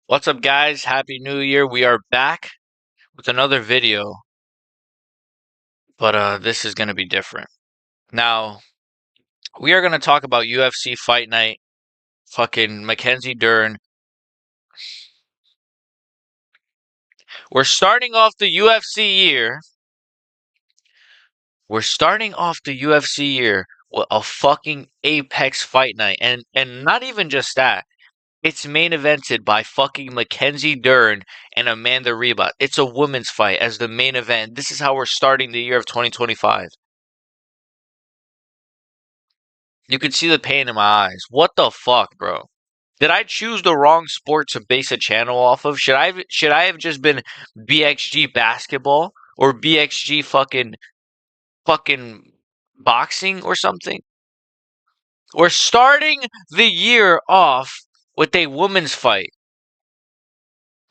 What's up, guys? Happy New Year. We are back with another video, but this is going to be different. Now, we are going to talk about UFC Fight Night, fucking Mackenzie Dern. We're starting off the UFC year. We're starting off the UFC year with a fucking Apex Fight Night. And not even just that. It's main evented by fucking Mackenzie Dern and Amanda Ribas. It's a women's fight as the main event. This is how we're starting the year of 2025. You can see the pain in my eyes. What the fuck, bro? Did I choose the wrong sport to base a channel off of? Should I have just been BXG basketball or BXG fucking boxing or something? We're starting the year off with a women's fight.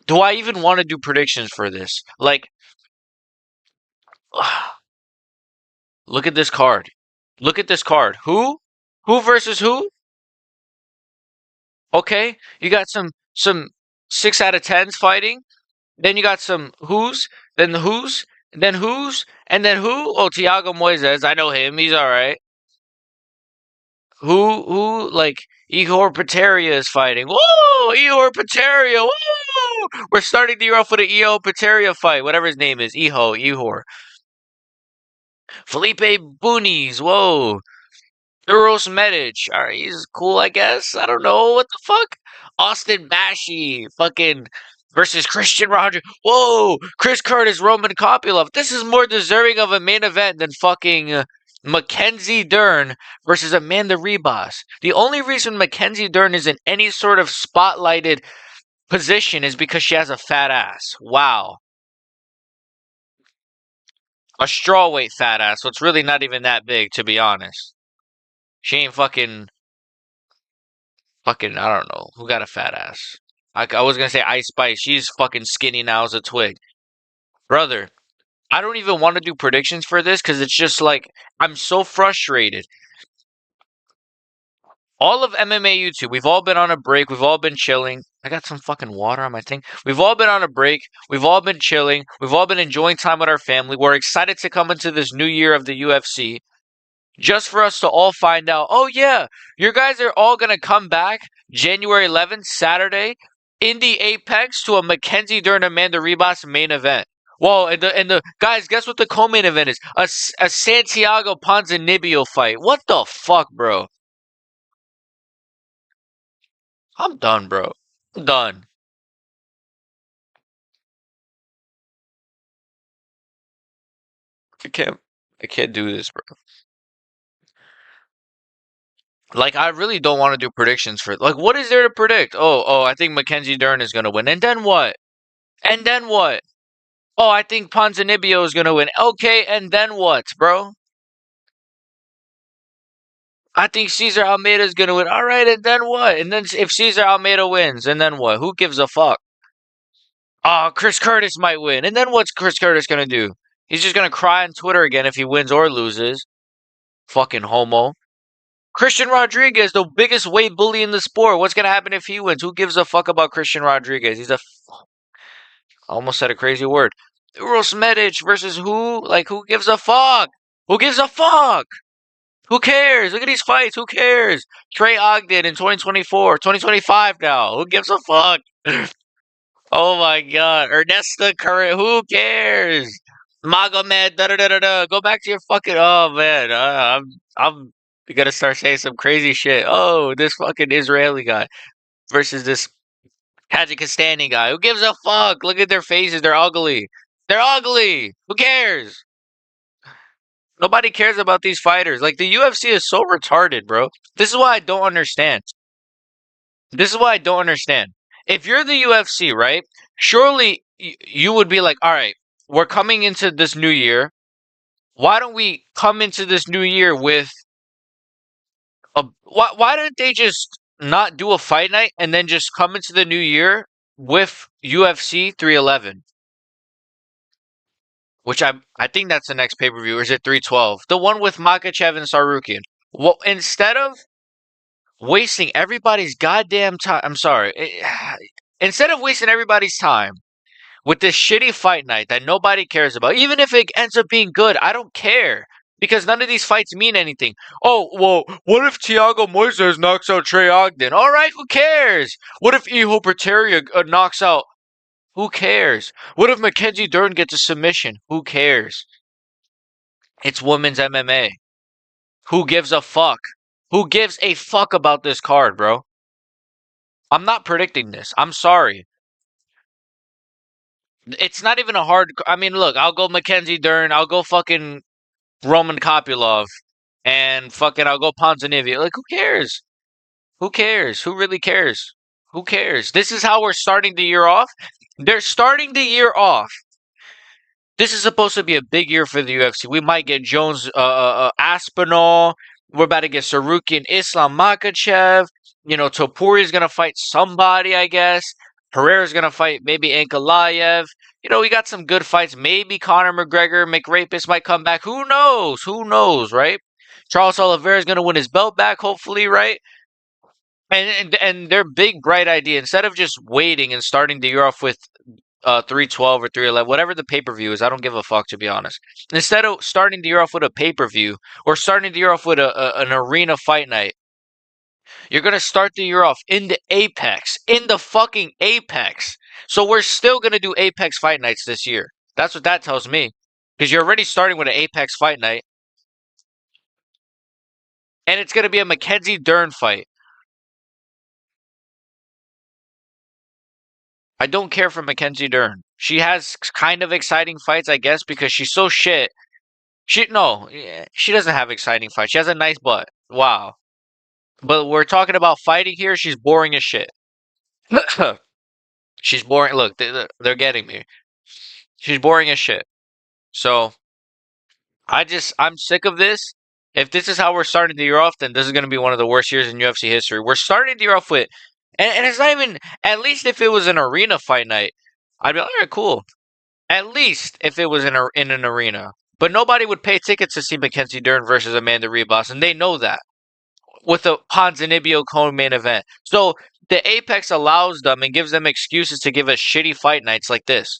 Do I even want to do predictions for this? Like, look at this card. Look at this card. Who? Who versus who? Okay, you got some 6 out of 10s fighting. Then you got some who's, then the who's, and then who's, and then who? Oh, Tiago Moises. I know him. He's all right. Who? Like Ihor Pateria is fighting. Whoa, Ihor Pateria. Whoa, we're starting the year off with an Ihor Pateria fight. Whatever his name is, Ihor. Felipe Bunis. Whoa. Uros Medic. Alright, he's cool, I guess. I don't know. What the fuck? Austin Bashi. Fucking versus Christian Roger. Whoa! Chris Curtis, Roman Kopylov. This is more deserving of a main event than fucking Mackenzie Dern versus Amanda Ribas. The only reason Mackenzie Dern is in any sort of spotlighted position is because she has a fat ass. Wow. A strawweight fat ass, so it's really not even that big, to be honest. She ain't fucking, I don't know. Who got a fat ass? I was gonna say Ice Spice. She's fucking skinny now as a twig. Brother, I don't even want to do predictions for this because it's just like, I'm so frustrated. All of MMA YouTube, we've all been on a break. We've all been chilling. I got some fucking water on my thing. We've all been on a break. We've all been chilling. We've all been enjoying time with our family. We're excited to come into this new year of the UFC. Just for us to all find out, oh yeah, you guys are all going to come back January 11th, Saturday, in the Apex to a Mackenzie Dern Amanda Ribas main event. Whoa, and the guys, guess what the co-main event is? A Santiago Ponzinibbio fight. What the fuck, bro? I'm done, bro. I'm done. I can't. I can't do this, bro. Like, I really don't want to do predictions for. Like, what is there to predict? Oh, I think Mackenzie Dern is gonna win, and then what? And then what? Oh, I think Ponzinibbio is going to win. Okay, and then what, bro? I think Cesar Almeida is going to win. All right, and then what? And then if Cesar Almeida wins, and then what? Who gives a fuck? Oh, Chris Curtis might win. And then what's Chris Curtis going to do? He's just going to cry on Twitter again if he wins or loses. Fucking homo. Christian Rodriguez, the biggest weight bully in the sport. What's going to happen if he wins? Who gives a fuck about Christian Rodriguez? I almost said a crazy word. Uros Medic versus who? Like, who gives a fuck? Who gives a fuck? Who cares? Look at these fights. Who cares? Trey Ogden in 2024, 2025 now. Who gives a fuck? Oh my god. Ernesta Curry. Who cares? Magomed. Da da da da da. Go back to your fucking. Oh man. I'm gonna start saying some crazy shit. Oh, this fucking Israeli guy versus this Tajikistani guy. Who gives a fuck? Look at their faces. They're ugly. They're ugly. Who cares? Nobody cares about these fighters. Like, the UFC is so retarded, bro. This is why I don't understand. This is why I don't understand. If you're the UFC, right? Surely you would be like, all right, we're coming into this new year. Why don't we come into this new year with a. Why don't they just not do a fight night and then just come into the new year with UFC 311? Which I think that's the next pay-per-view. Or is it 312? The one with Makachev and Sarukian. Well, instead of wasting everybody's goddamn time. I'm sorry. Instead of wasting everybody's time with this shitty fight night that nobody cares about, even if it ends up being good, I don't care. Because none of these fights mean anything. Oh, well, what if Thiago Moises knocks out Trey Ogden? Alright, who cares? What if Iho Prateria knocks out? Who cares? What if Mackenzie Dern gets a submission? Who cares? It's women's MMA. Who gives a fuck? Who gives a fuck about this card, bro? I'm not predicting this. I'm sorry. It's not even a hard. I mean, look, I'll go Mackenzie Dern. I'll go fucking Roman Kopylov. And fucking, I'll go Ponzinibbio. Like, who cares? Who cares? Who really cares? Who cares? This is how we're starting the year off. They're starting the year off. This is supposed to be a big year for the UFC. We might get Jones, Aspinall. We're about to get Sarukian, Islam Makhachev. You know, Topuria's gonna fight somebody, I guess. Herrera's gonna fight maybe Ankalaev. You know, we got some good fights. Maybe Conor McGregor, McRapist might come back. Who knows? Who knows, right? Charles Oliveira's gonna win his belt back, hopefully, right? And their big bright idea, instead of just waiting and starting the year off with 312 or 311, whatever the pay-per-view is, I don't give a fuck, to be honest. Instead of starting the year off with a pay-per-view or starting the year off with an arena fight night, you're going to start the year off in the Apex, in the fucking Apex. So we're still going to do Apex fight nights this year. That's what that tells me. Because you're already starting with an Apex fight night. And it's going to be a Mackenzie Dern fight. I don't care for Mackenzie Dern. She has kind of exciting fights, I guess, because she's so shit. She doesn't have exciting fights. She has a nice butt. Wow. But we're talking about fighting here. She's boring as shit. She's boring. Look, they're getting me. She's boring as shit. So I'm sick of this. If this is how we're starting the year off, then this is going to be one of the worst years in UFC history. We're starting the year off with, and it's not even, at least if it was an arena fight night, I'd be like, all right, cool. At least if it was in an arena. But nobody would pay tickets to see Mackenzie Dern versus Amanda Ribas, and they know that. With a Ponzinibbio co-main event. So the Apex allows them and gives them excuses to give us shitty fight nights like this.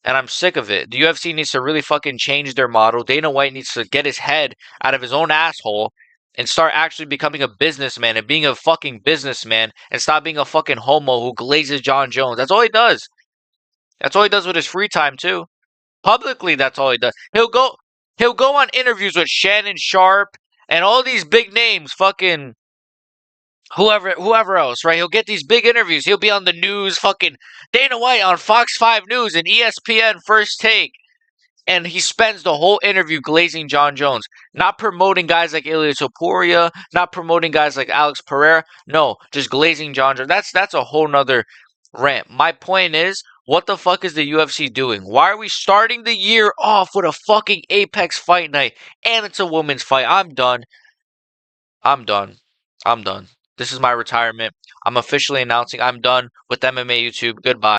And I'm sick of it. The UFC needs to really fucking change their model. Dana White needs to get his head out of his own asshole and start actually becoming a businessman and being a fucking businessman and stop being a fucking homo who glazes John Jones. That's all he does. That's all he does with his free time too. Publicly, that's all he does. He'll go on interviews with Shannon Sharp and all these big names, fucking whoever else, right? He'll get these big interviews. He'll be on the news, fucking Dana White on Fox 5 News and ESPN First Take. And he spends the whole interview glazing John Jones, not promoting guys like Ilya Topuria, not promoting guys like Alex Pereira. No, just glazing John Jones. That's a whole nother rant. My point is, what the fuck is the UFC doing? Why are we starting the year off with a fucking Apex fight night and it's a women's fight? I'm done. I'm done. I'm done. This is my retirement. I'm officially announcing I'm done with MMA YouTube. Goodbye.